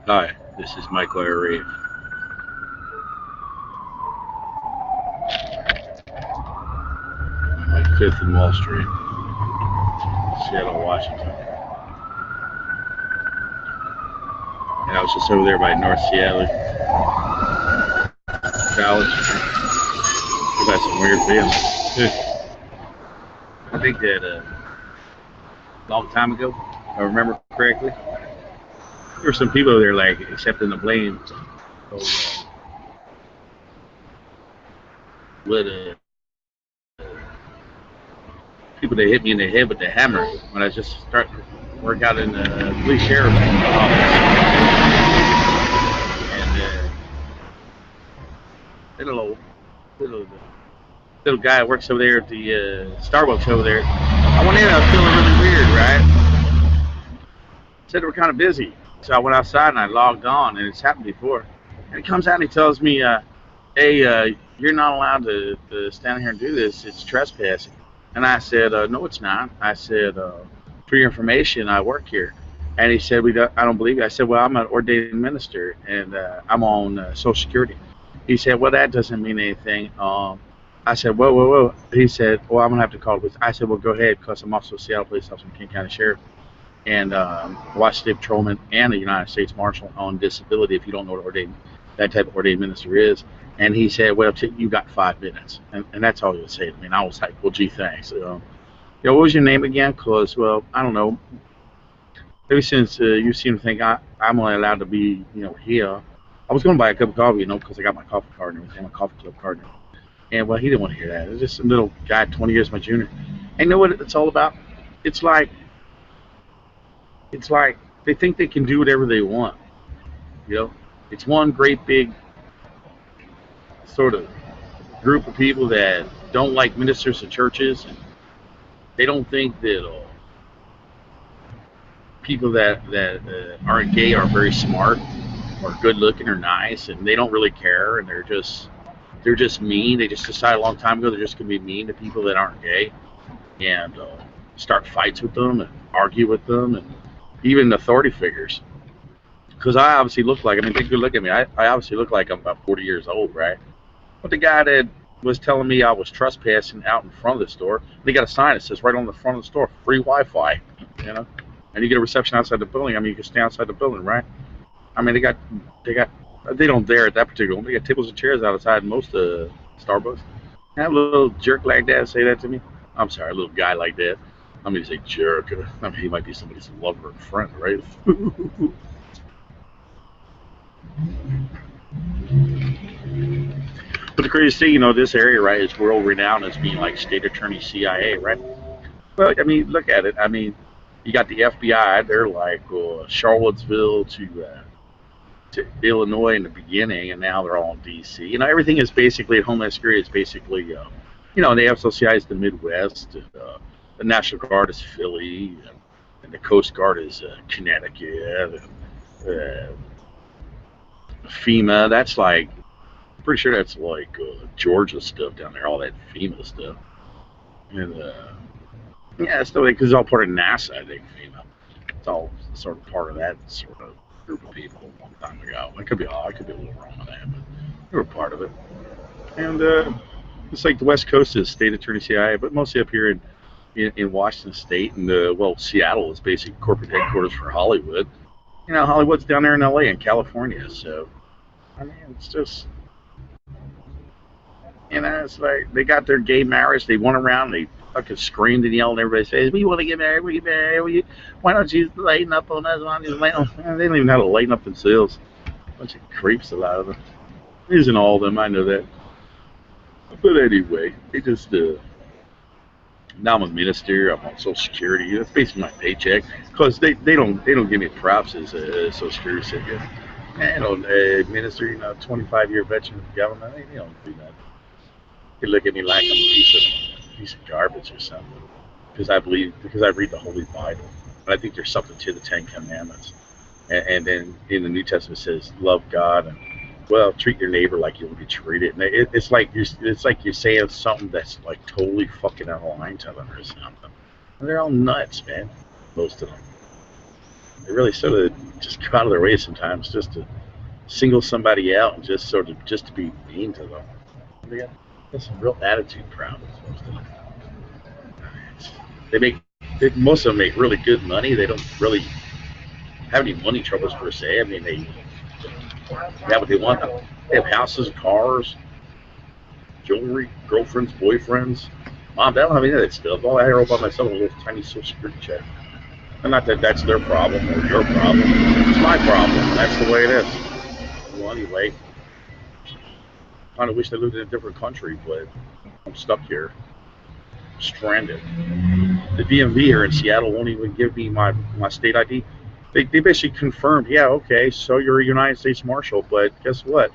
Hi, this is Michael Ray. I'm at 5th and Wall Street, Seattle, Washington. And I was just over there by North Seattle College. We got some weird feelings. I think that a long time ago, if I remember correctly, there were some people there like accepting the blame. So, what people that hit me in the head with the hammer when I just started to work out in the police sheriff's office. And little, little, little guy that works over there at the Starbucks over there. I went in, I was feeling really weird, right? Said they were kind of busy. So I went outside and I logged on, and it's happened before. And he comes out and he tells me, hey, you're not allowed to stand here and do this. It's trespassing. And I said, no, it's not. I said, for your information, I work here. And he said, I don't believe you. I said, well, I'm an ordained minister, and I'm on Social Security. He said, well, that doesn't mean anything. I said, whoa, whoa, whoa. He said, well, I'm going to have to call it. I said, well, go ahead, because I'm also a Seattle police officer and King County Sheriff and Washington State Patrolman and a United States Marshal on disability, if you don't know what that type of ordained minister is. And he said, well, you got 5 minutes. And that's all he would say to me. And I was like, well, gee, thanks. What was your name again? Because, well, I don't know. Ever since you seem to think I'm only allowed to be, here. I was going to buy a cup of coffee, because I got my coffee card and everything, my coffee club card. And, well, he didn't want to hear that. It was just a little guy, 20 years my junior. And you know what it's all about? It's like they think they can do whatever they want. It's one great big sort of group of people that don't like ministers of churches, and they don't think that people that aren't gay are very smart or good looking or nice, and they don't really care, and they're just mean. They just decided a long time ago they're just going to be mean to people that aren't gay, and start fights with them and argue with them, and even authority figures. Because I obviously look like, take a good look at me. I obviously look like I'm about 40 years old, right? But the guy that was telling me I was trespassing out in front of the store, they got a sign that says right on the front of the store, free Wi-Fi, and you get a reception outside the building. You can stay outside the building, right? They don't dare at that particular one. They got tables and chairs outside most Starbucks. And have a little jerk like that say that to me. I'm sorry, a little guy like that. I'm going to say jerk. He might be somebody's lover and friend, right? But the craziest thing, this area, right, is world renowned as being like state attorney CIA, right? Well, look at it. You got the FBI. They're like Charlottesville to Illinois in the beginning, and now they're all in D.C. Everything is basically at Homeland Security. It's basically, the FSOCI is the Midwest, and, the National Guard is Philly, and the Coast Guard is Connecticut, and FEMA. That's like, I'm pretty sure that's like Georgia stuff down there, all that FEMA stuff, and yeah, it's because it's all part of NASA, I think. FEMA. It's all sort of part of that sort of group of people a long time ago. I could be a little wrong on that, but they were part of it. And it's like the West Coast is state attorney CIA, but mostly up here in Washington State, and Seattle is basically corporate headquarters for Hollywood. Hollywood's down there in LA and California, so it's just, it's like they got their gay marriage. They went around, they fucking screamed and yelled, and everybody says, we want to get married, we get married. Why don't you lighten up on us? They don't even know how to lighten up themselves. A bunch of creeps, a lot of them. It isn't all of them, I know that. But anyway, they just, now I'm a minister, I'm on Social Security. That's basically my paycheck. Because they don't give me props as a Social Security certificate. Minister, 25-year veteran of the government, they don't do that. They look at me like I'm a piece of garbage or something. Because I read the Holy Bible. And I think there's something to the 10 Commandments. And then in the New Testament it says, love God and, treat your neighbor like you want to be treated. And it's like you're saying something that's like totally fucking out of line to them or something. And they're all nuts, man. Most of them. They really sort of just go out of their way sometimes just to single somebody out and just sort of just to be mean to them. They got some real attitude problems. Most of them. They make most of them make really good money. They don't really have any money troubles per se. I mean, they have what they want. They have houses, cars, jewelry, girlfriends, boyfriends. Mom, they don't have any of that stuff. All I hear about myself is a little tiny social security check. And not that that's their problem or your problem. It's my problem. That's the way it is. Well, anyway, I kind of wish I lived in a different country, but I'm stuck here, stranded. The DMV here in Seattle won't even give me my state ID. They basically confirmed, yeah, okay, so you're a United States Marshal, but guess what?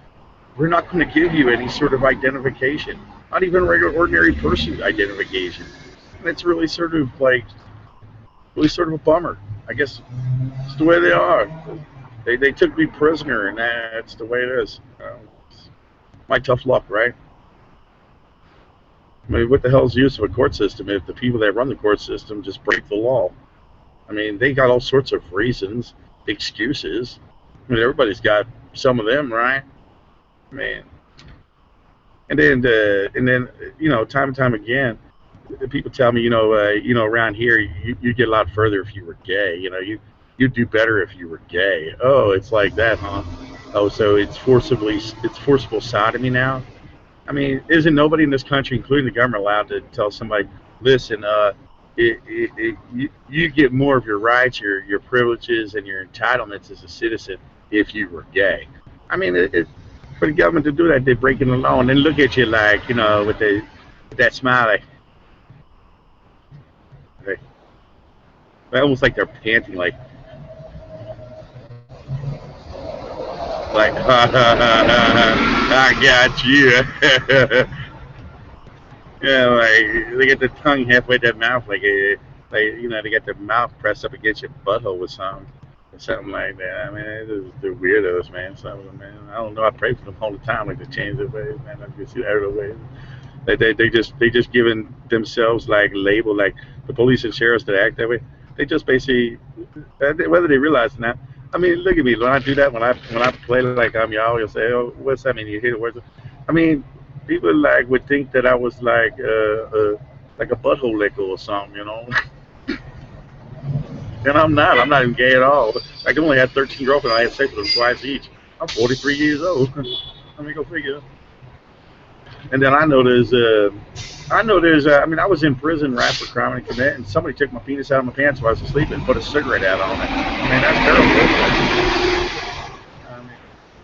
We're not going to give you any sort of identification, not even regular ordinary person identification. And it's really sort of a bummer. I guess it's the way they are. They took me prisoner, and that's the way it is. My tough luck, right? I mean, what the hell is the use of a court system if the people that run the court system just break the law? I mean, they got all sorts of reasons, excuses. I mean, everybody's got some of them, right? Man. And then, time and time again, people tell me, around here, you get a lot further if you were gay. You'd do better if you were gay. Oh, it's like that, huh? Oh, so it's forcible sodomy now? I mean, isn't nobody in this country, including the government, allowed to tell somebody, listen, you get more of your rights, your privileges, and your entitlements as a citizen if you were gay? I mean, for the government to do that, they're breaking the law, and then look at you like, with that smile, like almost like they're panting, like I got you. Yeah, like they get the tongue halfway to their mouth, they got their mouth pressed up against your butthole or something like that. I mean, they're weirdos, man. Some of them, man. I don't know. I pray for them all the time, like to change their ways, man. I can see that other way. They just giving themselves like label, like the police and sheriffs that act that way. They just basically, whether they realize it or not. I mean, look at me. When I do that, when I play like I'm y'all, you'll say, "Oh, what's that mean?" You hear the words. I mean, people would think that I was like a butthole licker or something, And I'm not. I'm not even gay at all. I can only have 13 girlfriends. I had sex with them twice each. I'm 43 years old. Let me go figure. And then I know there's. I mean, I was in prison right for crime and commit, and somebody took my penis out of my pants while I was asleep and put a cigarette out on it. I mean, that's terrible. I mean,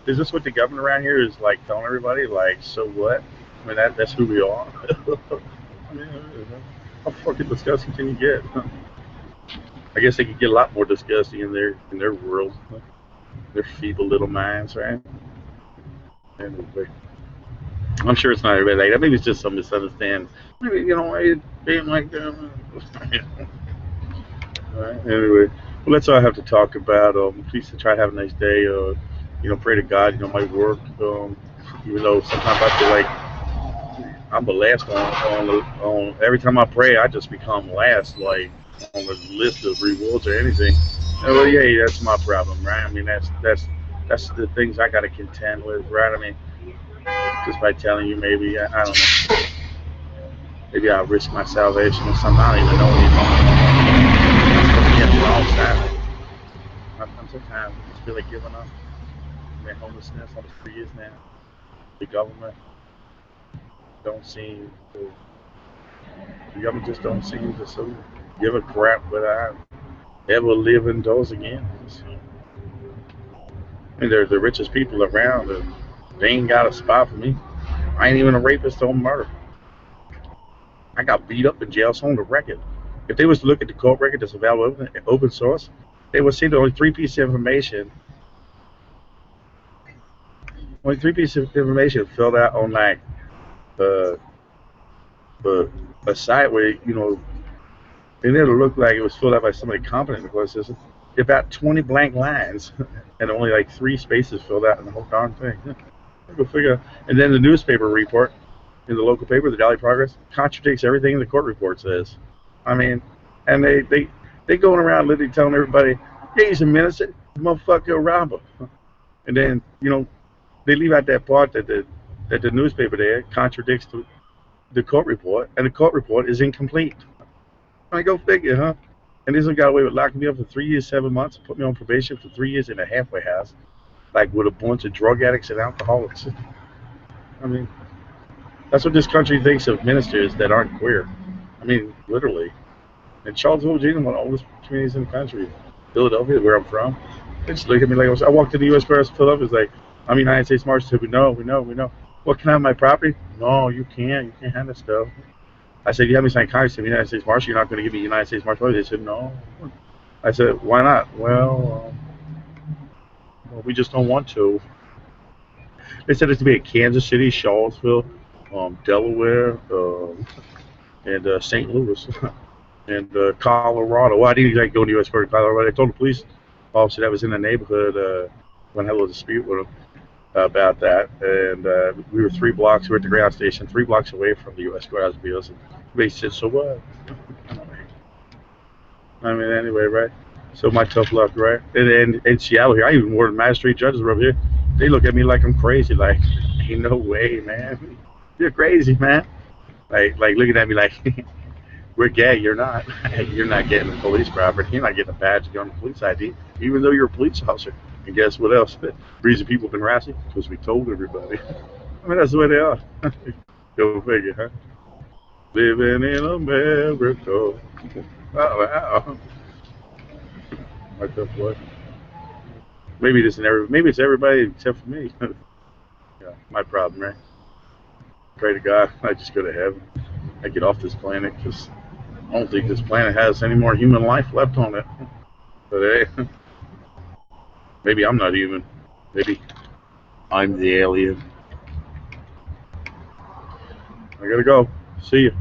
is this what the government around here is like telling everybody? Like, so what? I mean, that's who we are. I mean, how fucking disgusting can you get? I guess they could get a lot more disgusting in their world, their feeble little minds, right? Anyway. I'm sure it's not everybody like that. Maybe it's just some misunderstanding. Maybe, it being like that. Right. Anyway, well, that's all I have to talk about. Please try to have a nice day. Pray to God, my work. Even though sometimes I feel like I'm the last on every time I pray, I just become last, like on the list of rewards or anything. And, well, yeah, that's my problem, right? I mean, that's the things I got to contend with, right? I mean, just by telling you, maybe I don't know. Maybe I'll risk my salvation or something. I don't even know anymore. I'm supposed to be at the wrong side. Sometimes I just feel like giving up. I mean, homelessness almost 3 years now. The government just don't seem to sort of give a crap whether I ever live indoors again. I mean, they're the richest people around. They ain't got a spot for me. I ain't even a rapist or murder. I got beat up in jail, so on the record. If they was to look at the court record that's available open source, they would see the only three pieces of information filled out on a site where they never looked like it was filled out by somebody competent in the court system. About 20 blank lines and only like 3 spaces filled out in the whole darn thing. Go figure. And then the newspaper report in the local paper, the Daily Progress, contradicts everything the court report says. I mean, and they going around literally telling everybody, Yeah, he's a minister. Motherfucker around her. And then, they leave out that part that the newspaper there contradicts the court report, and the court report is incomplete. I go figure, huh? And this one got away with locking me up for 3 years, 7 months, put me on probation for 3 years in a halfway house, like with a bunch of drug addicts and alcoholics. I mean, that's what this country thinks of ministers that aren't queer. I mean, literally. And Charlottesville, Virginia, one of the oldest communities in the country. Philadelphia, where I'm from. They just look at me like I walked to the U.S. First Philadelphia. It's like, I'm a United States Marshal. We know, we know, we know. What, can I have my property? No, you can't. You can't have that stuff. I said, you have me sign contracts to the United States Marshal. You're not going to give me United States Marshal. They said, no. I said, why not? Well, we just don't want to. They said it's to be in Kansas City, Charlottesville, Delaware, and St. Louis, and Colorado. Well, I didn't exactly go to U.S. Court of Colorado. I told the police officer that was in the neighborhood when I had a little dispute with him about that, and we were 3 blocks. We were at the ground station, 3 blocks away from the U.S. Courthouse of Appeals. And they said, "So what?" I mean, anyway, right? So my tough luck, right? And in Seattle here, I even more than magistrate judges over here. They look at me like I'm crazy. Like, ain't no way, man. You're crazy, man. Like looking at me like, we're gay. You're not. You're not getting the police property. You're not getting a badge. You're on the police ID, even though you're a police officer. And guess what else? The reason people have been harassing? Because we told everybody. I mean, that's the way they are. Go figure, huh? Living in America. Oh, my tough luck. Maybe maybe it's everybody except for me. Yeah, my problem, right? Pray to God, I just go to heaven. I get off this planet because I don't think this planet has any more human life left on it. But hey, maybe I'm not human. Maybe I'm the alien. I gotta go. See you.